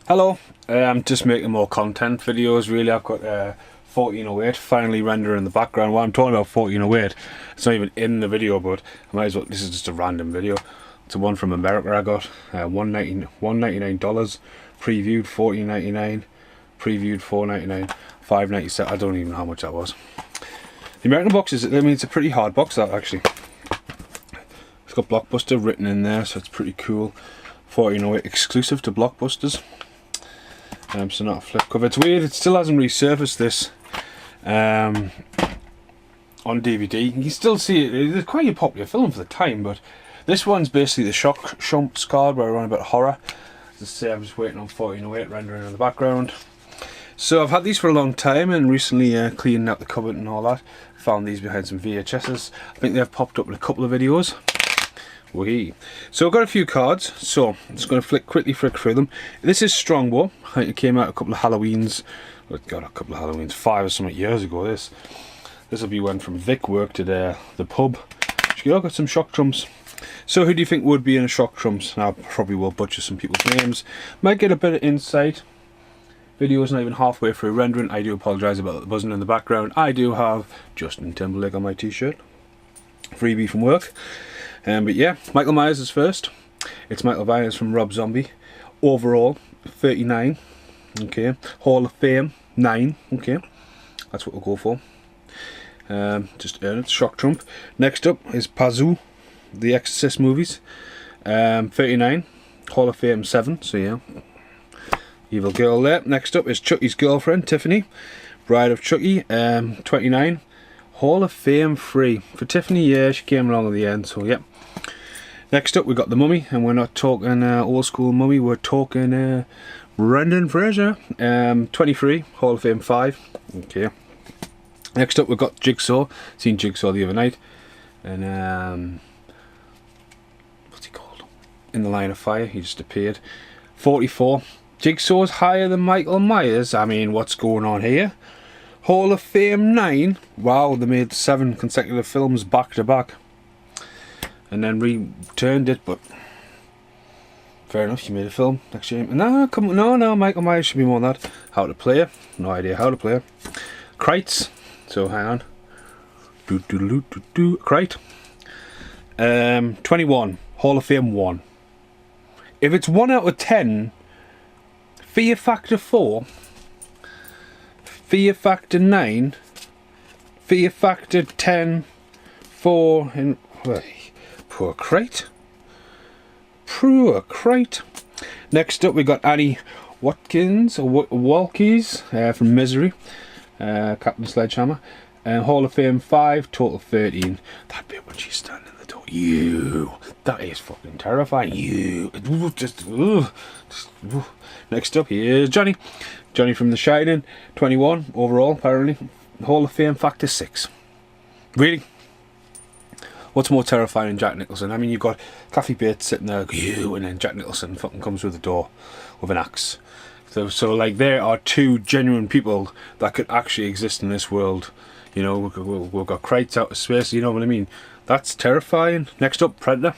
Hello, I'm just making more content videos really. I've got 1408 finally rendering in the background. While I'm talking about 1408, it's not even in the video, but I might as well, this is just a random video. It's a one from America I got, $199, previewed $14.99, previewed $4.99, $5.97, I don't even know how much that was. The American box is, I mean, it's a pretty hard box that actually. It's got Blockbuster written in there, so it's pretty cool. 1408 exclusive to Blockbusters. So not a flip cover. It's weird, it still hasn't resurfaced this on DVD. You can still see it, it's quite a popular film for the time, but this one's basically the shock shumps card where I run about horror. As I say, I'm just waiting on 1408 rendering in the background. So I've had these for a long time and recently cleaned out the cupboard and all that. Found these behind some VHSs. I think they've popped up in a couple of videos. Wee. So I've got a few cards, so I'm just going to quickly flick through them. This is Strongbow. I think it came out a couple of Halloweens. Oh God, a couple of Halloweens, 5 or something years ago. This will be when from Vic worked at the pub. I've got some shock trumps. So who do you think would be in a shock trumps? Now, I probably will butcher some people's names. Might get a bit of insight. Video's not even halfway through rendering. I do apologise about the buzzing in the background. I do have Justin Timberlake on my t-shirt. Freebie from work. But yeah, Michael Myers is first. It's Michael Myers from Rob Zombie. Overall, 39. Okay. Hall of Fame, 9. Okay. That's what we'll go for. Just earn it. Shock trump. Next up is Pazu, the Exorcist movies. 39. Hall of Fame, 7. So yeah. Evil girl there. Next up is Chucky's girlfriend, Tiffany. Bride of Chucky, 29. Hall of Fame 3. For Tiffany, yeah, she came along at the end, so yeah. Next up we got The Mummy, and we're not talking old school Mummy, we're talking Brendan Fraser. 23, Hall of Fame 5. Okay. Next up we've got Jigsaw. Seen Jigsaw the other night. And what's he called? In the Line of Fire, he just appeared. 44. Jigsaw's higher than Michael Myers. I mean, what's going on here? Hall of Fame 9. Wow, they made 7 consecutive films back to back. And then returned it, but fair enough, you made a film next year. No, come on, no, Michael Myers should be more than that. How to play her? No idea how to play her. Krites. So hang on. Krite. 21. Hall of Fame 1. If it's 1 out of 10, Fear Factor 4. Fear Factor 9, Fear Factor 10, 4, and poor crate. Poor crate. Next up we got Annie Watkins, or Walkies, from Misery, Captain Sledgehammer, Hall of Fame 5, total 13. That bit when she's standing at the door, that is fucking terrifying, Next up here's Johnny from The Shining, 21 overall apparently. Hall of Fame Factor 6. Really? What's more terrifying than Jack Nicholson? I mean, you've got Kathy Bates sitting there, and then Jack Nicholson fucking comes through the door with an axe. So like, there are 2 genuine people that could actually exist in this world. You know, we've got Krites out of space, you know what I mean? That's terrifying. Next up, Predator.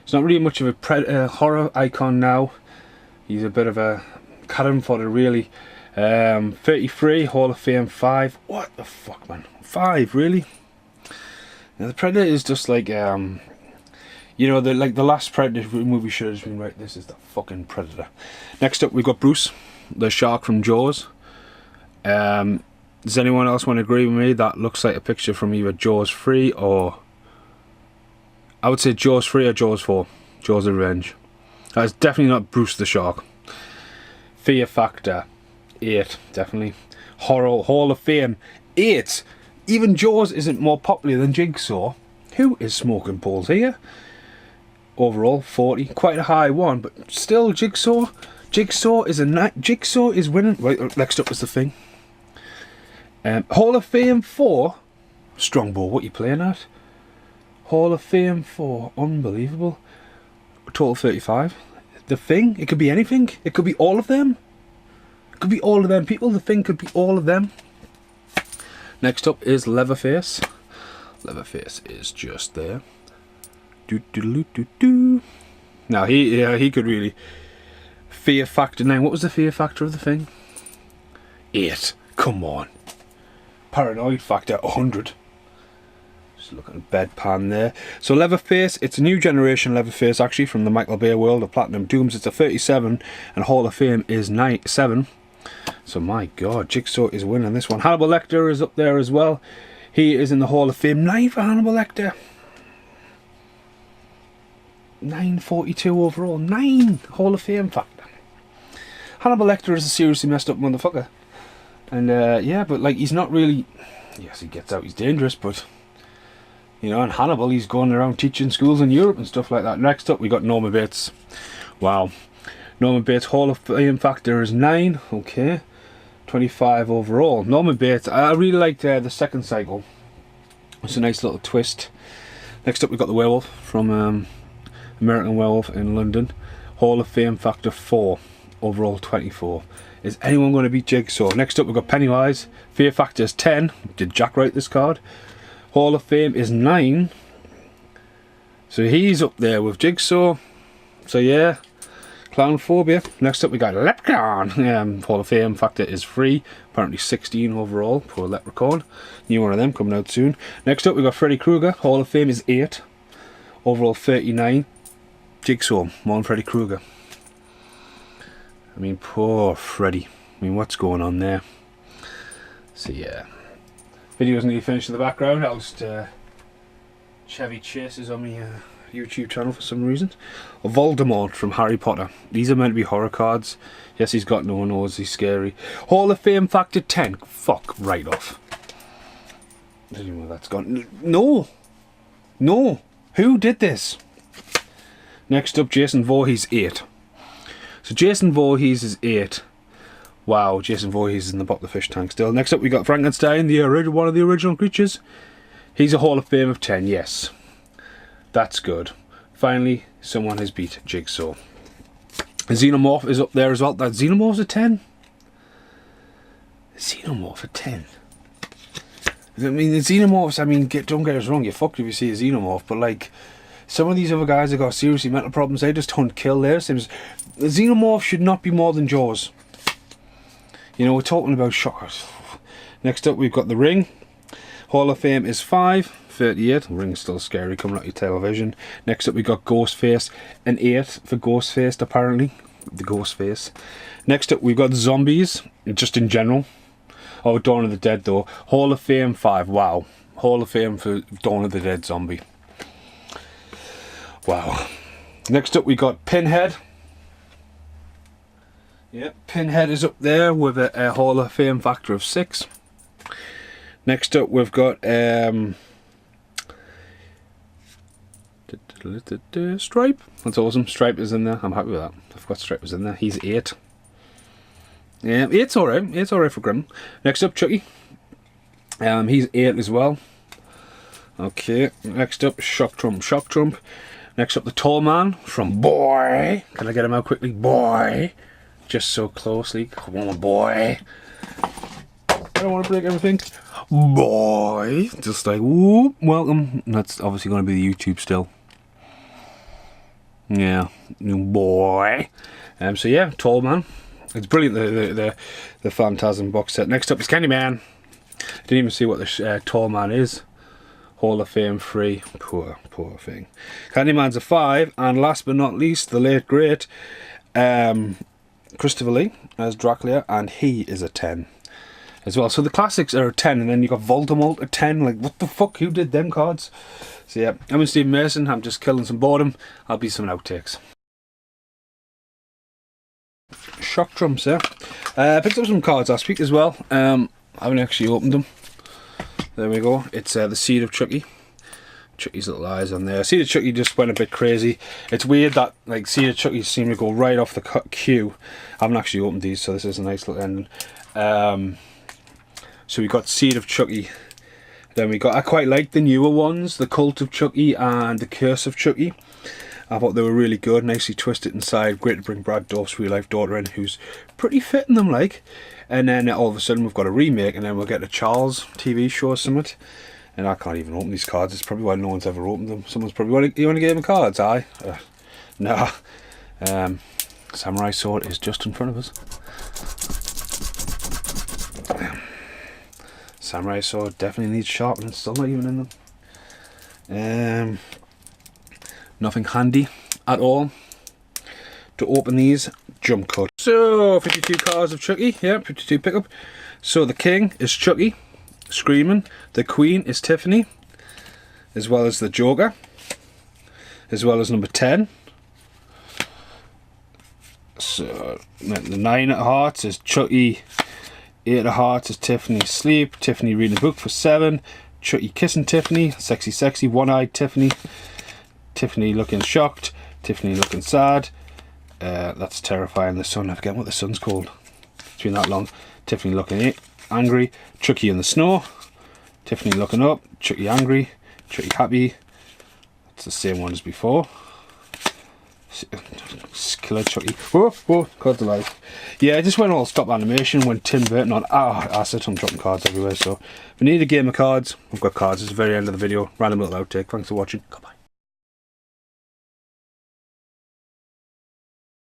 He's not really much of a horror icon now. He's a bit of a cannon fodder, really. 33, Hall of Fame 5. What the fuck, man? 5, really? Now, the Predator is just like, you know, the last Predator movie should have just been, right, this is the fucking Predator. Next up, we've got Bruce, the shark from Jaws. Does anyone else want to agree with me? That looks like a picture from either Jaws 3 or... I would say Jaws 3 or Jaws 4. Jaws of Revenge. That's definitely not Bruce the Shark. Fear Factor 8, definitely. Horror Hall of Fame 8. Even Jaws isn't more popular than Jigsaw. Who is smoking balls here? Overall 40, quite a high one, but still Jigsaw. Jigsaw is winning. Right, next up is The Thing. Hall of Fame 4. Strongbow, what you playing at? Hall of Fame 4, unbelievable. Total 35. The Thing, it could be anything. It could be all of them. It could be all of them people. The Thing could be all of them. Next up is Leatherface. Leatherface is just there. Now he could really Fear factor 9. What was the fear factor of the thing? 8. Come on. Paranoid factor 100. Just looking at bedpan there. So Leatherface, it's a new generation Leatherface actually from the Michael Bay world of Platinum Dooms. It's a 37 and Hall of Fame is 7. So my god, Jigsaw is winning this one. Hannibal Lecter is up there as well. He is in the Hall of Fame. 9 for Hannibal Lecter. 942 overall. 9 Hall of Fame factor. Hannibal Lecter is a seriously messed up motherfucker. And yeah, but like he's not really... Yes, he gets out, he's dangerous, but... You know, and Hannibal, he's going around teaching schools in Europe and stuff like that. Next up, we got Norman Bates. Wow. Norman Bates Hall of Fame factor is 9. Okay. 25 overall. Norman Bates, I really liked the second cycle. It's a nice little twist. Next up, we got the Werewolf from American Werewolf in London. Hall of Fame factor 4. Overall 24. Is anyone going to beat Jigsaw? Next up, we've got Pennywise. Fear factor is 10. Did Jack write this card? Hall of Fame is 9. So he's up there with Jigsaw. So yeah. Clown phobia. Next up we got Leprechaun. Hall of Fame factor is 3. Apparently 16 overall. Poor Leprechaun. New one of them coming out soon. Next up we got Freddy Krueger. Hall of Fame is 8. Overall 39. Jigsaw. More than Freddy Krueger. I mean, poor Freddy. I mean, what's going on there? So yeah. Video's nearly finished in the background. I'll just Chevy Chases on my YouTube channel for some reason. Voldemort from Harry Potter. These are meant to be horror cards. Yes, he's got no nose, he's scary. Hall of Fame factor 10. Fuck, right off. I don't even know where that's gone. No! No! Who did this? Next up, Jason Voorhees 8. So Jason Voorhees is 8. Wow, Jason Voorhees is in the bottom of the fish tank still. Next up we got Frankenstein, one of the original creatures. He's a Hall of Fame of 10, yes. That's good. Finally, someone has beat Jigsaw. Xenomorph is up there as well. That Xenomorph's a 10? Xenomorph a 10? I mean, the Xenomorphs, I mean, don't get us wrong, you're fucked if you see a Xenomorph, but like, some of these other guys have got seriously mental problems, they just hunt kill there. The Xenomorph should not be more than Jaws. You know, we're talking about shockers. Next up, we've got The Ring. Hall of Fame is 5. 38. The Ring's still scary coming out your television. Next up, we got Ghostface. An 8 for Ghostface, apparently. The Ghostface. Next up, we've got Zombies, just in general. Oh, Dawn of the Dead, though. Hall of Fame 5. Wow. Hall of Fame for Dawn of the Dead Zombie. Wow. Next up, we got Pinhead. Yep, Pinhead is up there with a Hall of Fame factor of 6. Next up, we've got Stripe. That's awesome. Stripe is in there. I'm happy with that. I forgot Stripe was in there. He's 8. Yeah, 8's alright. 8's alright for Grim. Next up, Chucky. He's 8 as well. Okay. Next up, Shock Trump. Shock Trump. Next up, the Tall Man from Boy. Can I get him out quickly? Boy. Just so closely. Come on, boy. I don't want to break everything. Boy. Just like, whoop, welcome. And that's obviously going to be the YouTube still. Yeah. Boy. So yeah, Tall Man. It's brilliant, the Phantasm box set. Next up is Candyman. Didn't even see what the Tall Man is. Hall of Fame 3. Poor thing. Candyman's a 5. And last but not least, the late great Christopher Lee as Dracula, and he is a 10 as well. So the classics are a 10, and then you got Voldemort a 10. Like, what the fuck? Who did them cards? So yeah, I'm Stephen Mason. I'm just killing some boredom. I'll be some outtakes. Shock Trumps, yeah. I picked up some cards last week as well. I haven't actually opened them. There we go. It's the Seed of Chucky. Chucky's little eyes on there. Seed of Chucky just went a bit crazy. It's weird that like Seed of Chucky seem to go right off the queue. I haven't actually opened these, so this is a nice little ending. So we got Seed of Chucky. Then we got, I quite like the newer ones, the Cult of Chucky and the Curse of Chucky. I thought they were really good, nicely twisted inside. Great to bring Brad Dourif's real life daughter in, who's pretty fit in them, like. And then all of a sudden we've got a remake, and then we'll get a Charles TV show or something. And I can't even open these cards. It's probably why no one's ever opened them. Someone's probably, you want to give them cards? Aye. Nah. Samurai sword is just in front of us. Samurai sword definitely needs sharpening, still not even in them. Nothing handy at all to open these. Jump cut. So 52 cards of Chucky, yeah, 52 pickup. So the king is Chucky, screaming. The queen is Tiffany, as well as the Joker, as well as number 10. So the 9 of hearts is Chucky, 8 of hearts is Tiffany asleep, Tiffany reading a book for 7, Chucky kissing Tiffany, sexy, one-eyed Tiffany, Tiffany looking shocked, Tiffany looking sad. That's terrifying. The sun, I forget what the sun's called. It's been that long. Tiffany looking angry, Chucky in the snow, Tiffany looking up, Chucky angry, Chucky happy. It's the same one as before. Killer Chucky. Whoa, cards alive. Yeah, I just went all stop animation when Tim Burton on. I said I'm dropping cards everywhere. So if you need a game of cards, I've got cards. It's the very end of the video. Random little outtake. Thanks for watching. Goodbye.